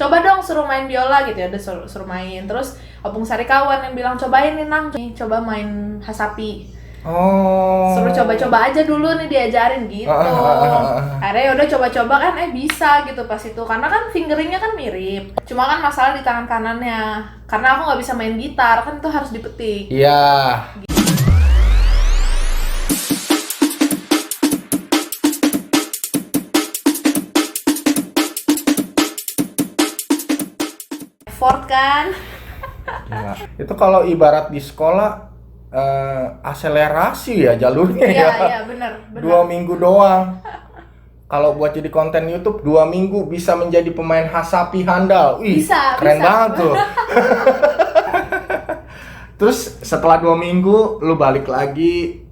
coba dong suruh main biola gitu ya, udah suruh main. Terus Opung Sarikawan yang bilang cobain nih Nang, coba main hasapi. Suruh coba-coba aja dulu nih, diajarin gitu. Akhirnya udah coba-coba kan bisa gitu pas itu, karena kan fingeringnya kan mirip, cuma kan masalah di tangan kanannya, karena aku nggak bisa main gitar kan, itu harus dipetik. Iya. Effort kan. Gila. Itu kalau ibarat di sekolah akselerasi ya jalurnya ya. Iya benar. 2 minggu doang. Kalau buat jadi konten YouTube 2 minggu bisa menjadi pemain hasapi handal. Bisa, keren bisa. banget tuh. Terus setelah 2 minggu lu balik lagi,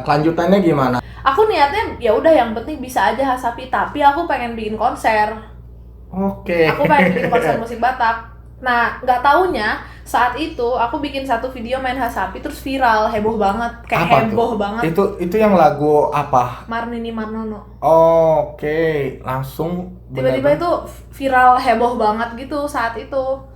kelanjutannya gimana? Aku niatnya ya udah yang penting bisa aja hasapi, tapi aku pengen bikin konser. Oke. Aku pengen bikin konser musik Batak. Nah, nggak taunya saat itu aku bikin satu video main hasapi terus viral, heboh banget, kayak Apa heboh tuh? banget. Itu yang lagu apa? Marnini Marnono. Oke, langsung Tiba-tiba itu viral, heboh banget gitu saat itu.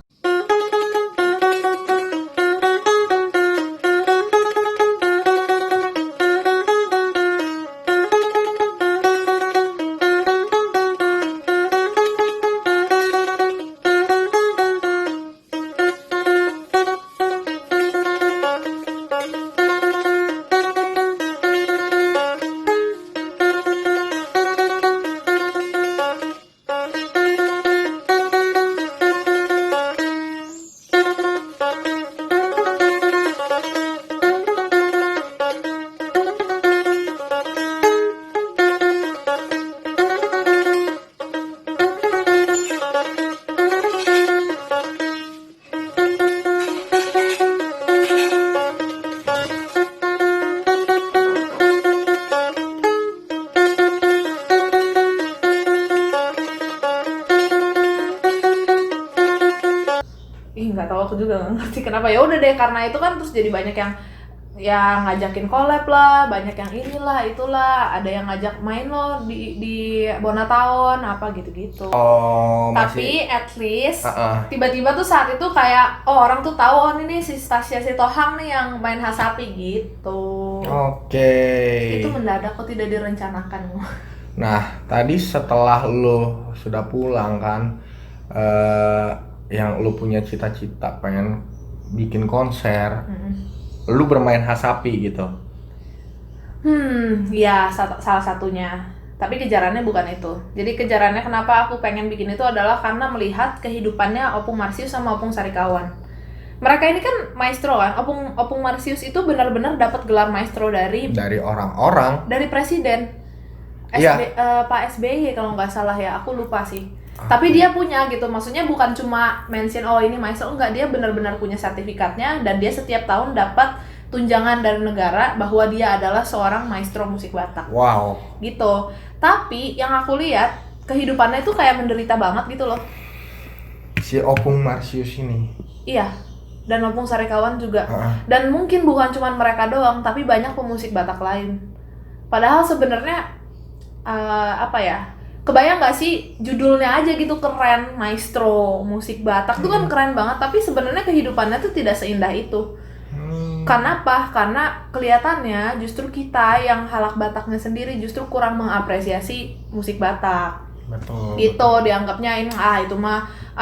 Nggak tahu, aku juga nggak ngerti kenapa. Ya udah deh, karena itu kan terus jadi banyak yang ngajakin collab lah, banyak yang inilah itulah, ada yang ngajak main lo di Bonatown apa gitu-gitu. Tapi at least tiba-tiba tuh saat itu kayak orang tuh tahu ini si Stasia Sitohang nih yang main hasapi gitu. Oke. Itu mendadak kok, tidak direncanakan. Nah, tadi setelah lu sudah pulang kan, yang lu punya cita-cita pengen bikin konser, lu bermain hasapi gitu. Ya salah satunya. Tapi kejarannya bukan itu. Jadi kejarannya kenapa aku pengen bikin itu adalah karena melihat kehidupannya Opung Marsius sama Opung Sarikawan. Mereka ini kan maestro kan. Opung Marsius itu benar-benar dapat gelar maestro dari orang-orang, dari presiden. Iya. Pak SBY kalau nggak salah ya, aku lupa sih. Tapi dia punya gitu, maksudnya bukan cuma mention ini maestro, enggak, dia benar-benar punya sertifikatnya dan dia setiap tahun dapat tunjangan dari negara bahwa dia adalah seorang maestro musik Batak. Wow. Gitu. Tapi yang aku lihat kehidupannya itu kayak menderita banget gitu loh. Si Opung Marsius ini. Iya. Dan Opung Sarikawan juga. Dan mungkin bukan cuma mereka doang, tapi banyak pemusik Batak lain. Padahal sebenarnya kebayang gak sih judulnya aja gitu keren, maestro musik Batak tuh kan keren banget, tapi sebenarnya kehidupannya tuh tidak seindah itu. Kenapa? Karena kelihatannya justru kita yang halak Bataknya sendiri justru kurang mengapresiasi musik Batak. Betul. Gitu dianggapnya ini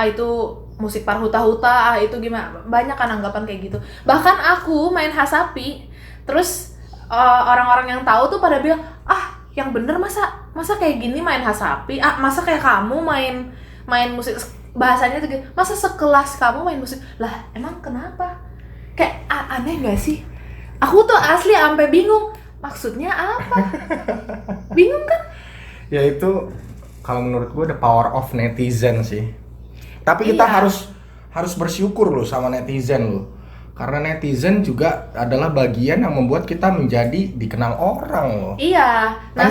itu musik parhuta-huta, itu gimana, banyak kan anggapan kayak gitu. Bahkan aku main hasapi terus orang-orang yang tahu tuh pada bilang, yang bener masa kayak gini main hasapi, masa kayak kamu main musik, bahasanya tuh gitu, masa sekelas kamu main musik lah, emang kenapa, kayak aneh gak sih? Aku tuh asli sampai bingung maksudnya apa. Bingung kan? Ya itu kalau menurut gue the power of netizen sih. Tapi kita harus bersyukur loh sama netizen loh. Karena netizen juga adalah bagian yang membuat kita menjadi dikenal orang loh. Iya. Kan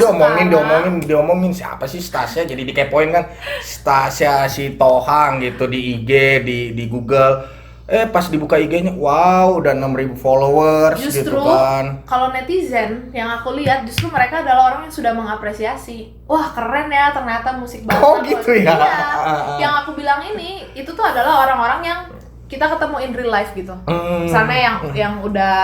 diomongin siapa sih Stasia, jadi dikepoin kan Stasia Sitohang gitu di IG, di Google. Pas dibuka IG-nya, wow, udah 6.000 followers justru, gitu kan. Kalau netizen yang aku lihat justru mereka adalah orang yang sudah mengapresiasi. Wah, keren ya ternyata musik Batak. Oh gitu ya. Iya. Yang aku bilang ini, itu tuh adalah orang-orang yang kita ketemu in real life gitu. Misalnya yang udah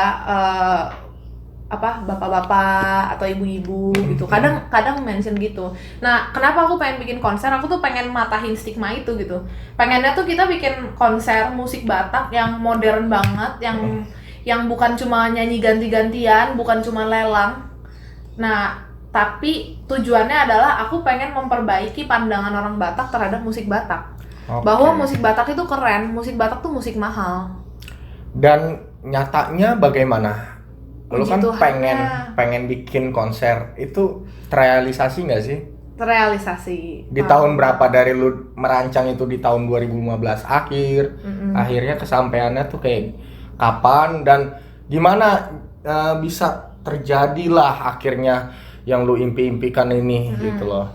bapak-bapak atau ibu-ibu gitu. Kadang mention gitu. Nah, kenapa aku pengen bikin konser? Aku tuh pengen matahin stigma itu gitu. Pengennya tuh kita bikin konser musik Batak yang modern banget, yang bukan cuma nyanyi ganti-gantian, bukan cuma lelang. Nah, tapi tujuannya adalah aku pengen memperbaiki pandangan orang Batak terhadap musik Batak. Bahwa musik Batak itu keren, musik Batak tuh musik mahal. Dan nyatanya bagaimana? Lu kan pengen bikin konser, itu terrealisasi nggak sih? Terrealisasi. Di tahun berapa dari lu merancang itu di tahun 2015 akhir? Akhirnya kesampaiannya tuh kayak kapan dan gimana bisa terjadilah akhirnya yang lu impi-impikan ini gitu loh.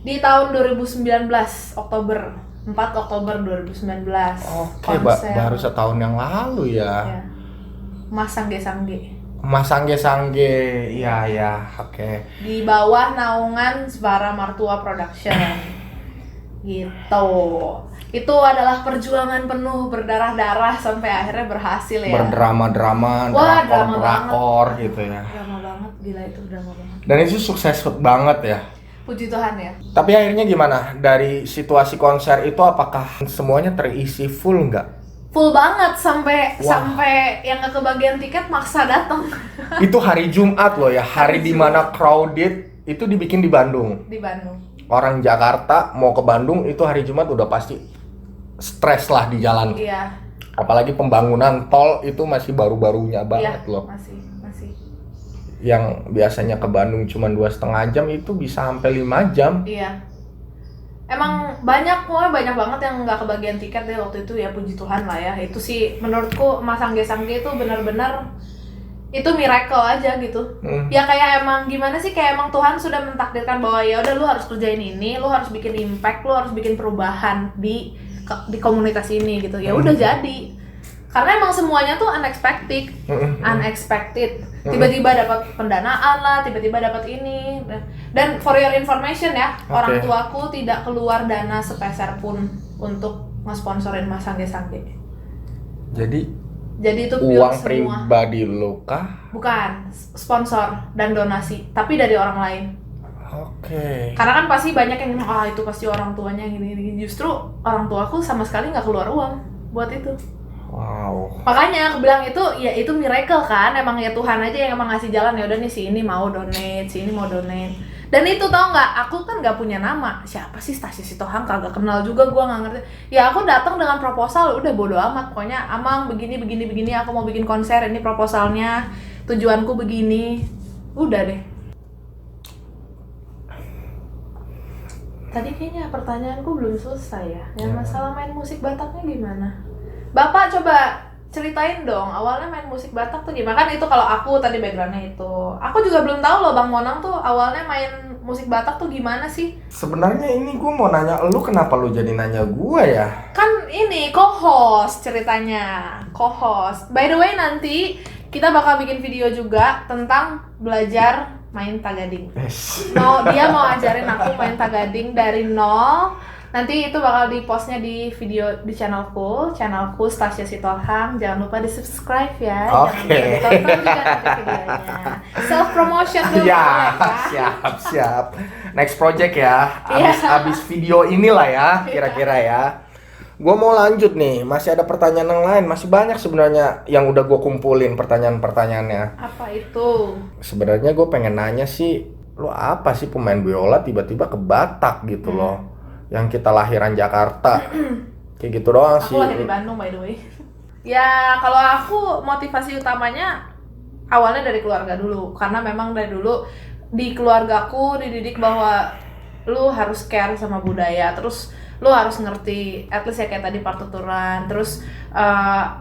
Di tahun 2019 Oktober 4 Oktober 2019. Oke, baru setahun yang lalu ya. Mas Sangge. Mas Sangge, iya, oke. Di bawah naungan Svara Martua Production. Gitu. Itu adalah perjuangan penuh berdarah-darah sampai akhirnya berhasil ya. Berdrama-drama, drakor gitu ya. Drama banget, gila itu drama banget. Dan itu sukses banget ya. Puji Tuhan ya. Tapi akhirnya gimana? Dari situasi konser itu apakah semuanya terisi full nggak? Full banget sampai yang gak kebagian tiket maksa datang. Itu hari Jumat loh ya, hari dimana crowded itu dibikin di Bandung. Di Bandung. Orang Jakarta mau ke Bandung itu hari Jumat udah pasti stres lah di jalan. Iya. Apalagi pembangunan tol itu masih baru-barunya banget loh. Masih. Yang biasanya ke Bandung cuma 2,5 jam itu bisa sampai 5 jam. Iya. Emang banyak banget yang nggak kebagian tiket deh waktu itu ya, puji Tuhan lah ya. Itu sih menurutku Mas Sangge itu benar-benar itu miracle aja gitu. Ya kayak emang gimana sih, kayak emang Tuhan sudah mentakdirkan bahwa ya udah lu harus kerjain ini, lu harus bikin impact, lu harus bikin perubahan di komunitas ini gitu. Ya udah jadi. Karena emang semuanya tuh unexpected. Tiba-tiba dapat pendanaan lah, tiba-tiba dapat ini. Dan for your information ya, orang tuaku tidak keluar dana sepeser pun untuk nge-sponsorin Mas Sangge. Jadi itu uang semua. Pribadi lo kah? Bukan, sponsor dan donasi, tapi dari orang lain. Oke. Karena kan pasti banyak yang bilang, itu pasti orang tuanya gini. Justru orang tuaku sama sekali nggak keluar uang buat itu. Wow. Makanya aku bilang itu miracle kan, emang ya Tuhan aja yang emang ngasih jalan. Ya udah nih, si ini mau donate, si ini mau donate. Dan itu tau nggak, aku kan nggak punya nama. Siapa sih Stasi Sitohang, kagak kenal juga, gua nggak ngerti. Ya aku datang dengan proposal, udah bodo amat. Pokoknya Amang begini, aku mau bikin konser, ini proposalnya, tujuanku begini. Udah deh. Tadi kayaknya pertanyaanku belum selesai ya. Yang masalah main musik Bataknya gimana? Bapak coba ceritain dong, awalnya main musik Batak tuh gimana? Kan itu kalau aku tadi backgroundnya itu. Aku juga belum tahu loh Bang Monang tuh awalnya main musik Batak tuh gimana sih? Sebenarnya ini gue mau nanya lu, kenapa lu jadi nanya gue ya? Kan ini co-host ceritanya, co-host. By the way nanti kita bakal bikin video juga tentang belajar main tagading. Dia mau ajarin aku main tagading dari nol. Nanti itu bakal di postnya di video di channelku Stasia Sitohang. Jangan lupa di subscribe ya. Jangan lupa ditonton juga nanti videonya. Self promotion dulu ya. Siap. Next project ya. Abis video inilah ya, kira-kira ya. Gue mau lanjut nih. Masih ada pertanyaan yang lain. Masih banyak sebenarnya yang udah gue kumpulin pertanyaan-pertanyaannya. Apa itu? Sebenarnya gue pengen nanya sih, lo apa sih pemain biola tiba-tiba ke Batak gitu loh? Yang kita lahiran Jakarta, kayak gitu doang sih. Aku lahir di Bandung by the way. Ya kalau aku motivasi utamanya awalnya dari keluarga dulu, karena memang dari dulu di keluargaku dididik bahwa lu harus care sama budaya, terus lu harus ngerti at least ya kayak tadi partituran. Terus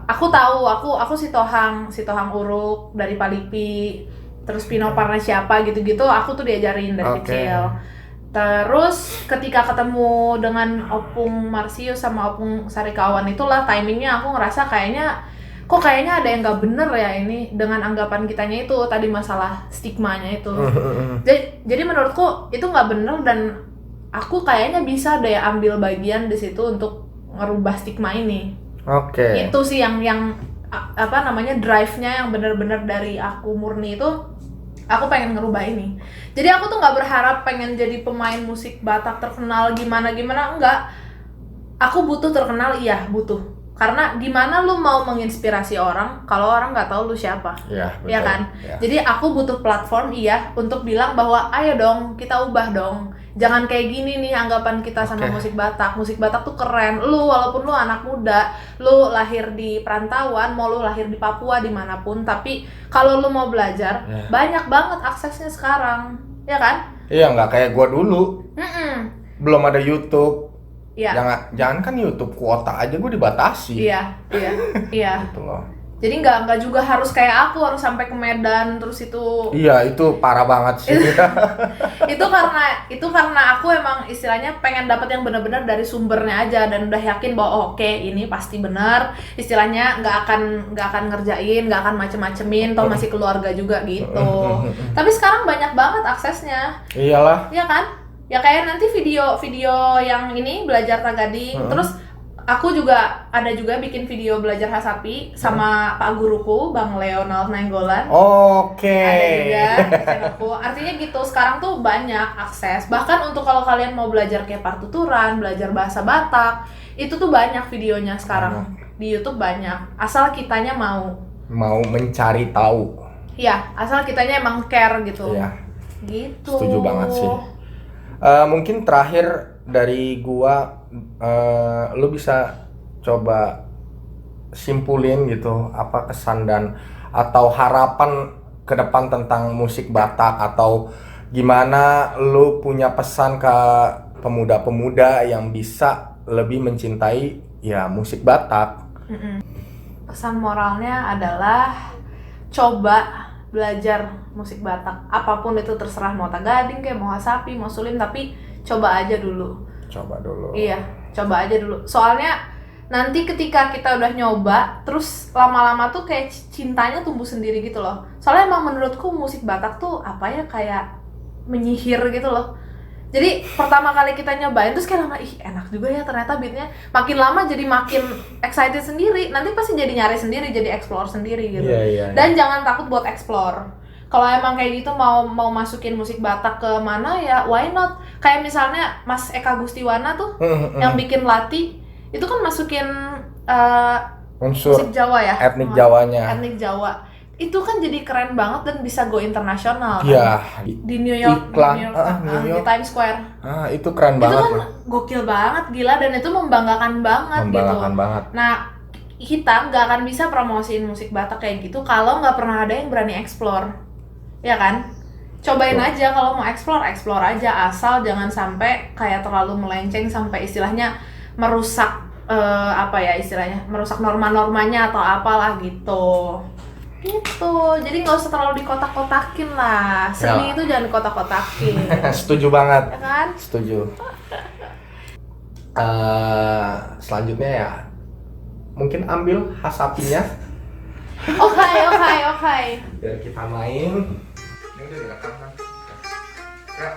aku tahu aku Sitohang Uruk dari Palipi, terus Pinoparnya siapa gitu-gitu aku tuh diajarin dari kecil. Terus ketika ketemu dengan Opung Marsius sama Opung Sarikawan itulah timingnya aku ngerasa kayaknya ada yang nggak bener ya ini dengan anggapan kitanya itu tadi masalah stigmanya itu. Jadi menurutku itu nggak bener dan aku kayaknya bisa deh ambil bagian di situ untuk ngerubah stigma ini. Oke. Itu sih yang apa namanya, drive-nya yang bener-bener dari aku murni itu, aku pengen ngerubah ini. Jadi aku tuh nggak berharap pengen jadi pemain musik Batak terkenal gimana enggak. Aku butuh terkenal, iya butuh. Karena gimana lu mau menginspirasi orang kalau orang nggak tahu lu siapa? Iya, betul. Ya kan? Ya. Jadi aku butuh platform, iya, untuk bilang bahwa ayo dong kita ubah dong. Jangan kayak gini nih anggapan kita sama musik Batak. Musik Batak tuh keren. Lu walaupun lu anak muda, lu lahir di perantauan, mau lu lahir di Papua dimanapun, tapi kalau lu mau belajar, banyak banget aksesnya sekarang, ya kan? Iya, nggak kayak gua dulu. Belum ada YouTube. Iya. Jangan kan YouTube, kuota aja gue dibatasi. Iya. Gitu loh. Jadi nggak juga harus kayak aku harus sampai ke Medan terus itu. Iya, itu parah banget sih. itu karena aku emang istilahnya pengen dapat yang benar-benar dari sumbernya aja dan udah yakin bahwa oke, ini pasti benar. Istilahnya nggak akan ngerjain, nggak akan macem-macemin, toh masih keluarga juga gitu. Tapi sekarang banyak banget aksesnya. Iyalah. Iya kan? Ya kayak nanti video yang ini belajar tagading, terus aku juga ada bikin video belajar Hasapi sama Pak Guruku Bang Leonald Nainggolan. Oke. Ada juga channelku. Artinya gitu, sekarang tuh banyak akses. Bahkan untuk kalau kalian mau belajar kayak partituran, belajar bahasa Batak, itu tuh banyak videonya sekarang. Di YouTube banyak. Asal kitanya mau mencari tahu. Iya, asal kitanya emang care gitu. Iya. Gitu. Setuju banget sih. Mungkin terakhir dari gua, lu bisa coba simpulin gitu apa kesan dan atau harapan ke depan tentang musik Batak, atau gimana lu punya pesan ke pemuda-pemuda yang bisa lebih mencintai ya musik Batak. Pesan moralnya adalah coba belajar musik Batak, apapun itu, terserah mau tagading kayak mau Hasapi, mau sulim, tapi coba aja dulu. Iya, coba aja dulu. Soalnya nanti ketika kita udah nyoba, terus lama-lama tuh kayak cintanya tumbuh sendiri gitu loh. Soalnya emang menurutku musik Batak tuh apa ya, kayak menyihir gitu loh. Jadi pertama kali kita nyobain terus kayak lama, ih enak juga ya ternyata beatnya. Makin lama jadi makin excited sendiri. Nanti pasti jadi nyari sendiri, jadi explore sendiri gitu. Iya. Dan jangan takut buat explore. Kalau emang kayak gitu mau masukin musik Batak ke mana ya why not? Kayak misalnya Mas Eka Gustiwana tuh yang bikin Lati, itu kan masukin unsur musik Jawa ya, etnik Jawanya. Etnik Jawa. Itu kan jadi keren banget dan bisa go internasional kan? Iya. Di New York, iklan, di Times Square. Itu keren banget. Itu kan gokil banget, gila, dan itu membanggakan banget gitu. Nah, kita nggak akan bisa promosiin musik Batak kayak gitu kalau nggak pernah ada yang berani explore, ya kan? Cobain aja, kalau mau explore aja, asal jangan sampai kayak terlalu melenceng sampai istilahnya merusak merusak norma-normanya atau apalah gitu. Gitu, jadi nggak usah terlalu dikotak-kotakin lah. Seni itu jangan dikotak-kotakin. Setuju banget. Ya kan? Setuju. Selanjutnya ya, mungkin ambil Hasapinya. Oke. Biar kita main. Ini udah direkam kan? Ya.